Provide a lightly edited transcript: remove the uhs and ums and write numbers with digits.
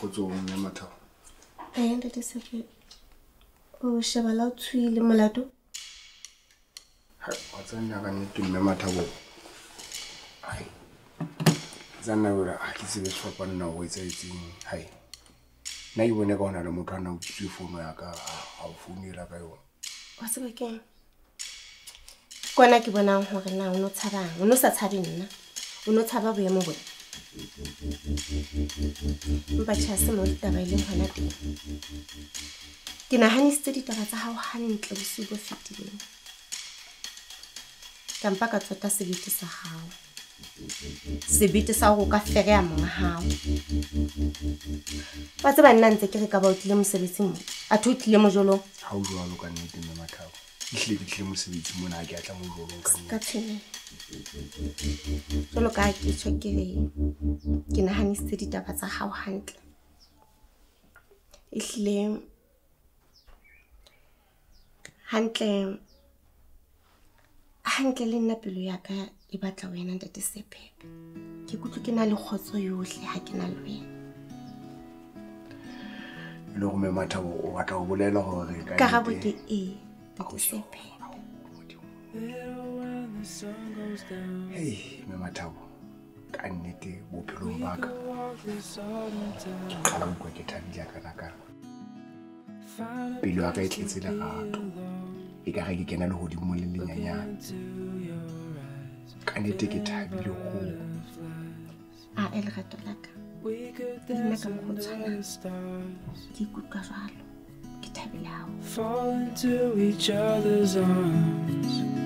khotso mme matha ende te sepe o shebala o tswile molato ha wa tsanya ka nnete mme matha bo hai zanna ura a ke tsebe tshwapa nna o etsa etseng hai na ibone ka ona le motho ana o tswe fono ya ka a o founela ka yona wa tseba ke kona ke bonang hore na o no tshabang o no sa tshabe nna o no tshaba boemo bona mpa tshase mo ditaba ile hona teng ke nahanisitse ditaba tsa hao hantle bosiu bo fetileng ka mpa ka tsota sebete sa hao sebete sa go ka fere ya monga hao ba tseba nna ntse ke re ka ba o tlile mosebetsing a thutlile mojolo ha o jwalo ka nnete mme mathabo ihle ke tlile mosebetsi mona a ke atla mojolo ka nnete ka tshene jolo ka ke tshokele ke nahanisitse ditaba tsa hao hantle ihle hantle le nna pelo ya ka e batla wena ntate Sepepe ke kutlo ke na le khotso yohle ha ke na le wena le go mme mathabo o batla go bolela gore ka ga bote ntate Sepepe hey mme mathabo ka nnete bophelong ba ka ke qala utlwa ke thabile ka pelo ya ka e tletse lerato e ka ge ke kena le godimo le lenyanyana ka nnete ke thabile go a lerato la ka nna ka mo tshwana ke ikutlwa jalo ke thabile hao fall into each other's arms.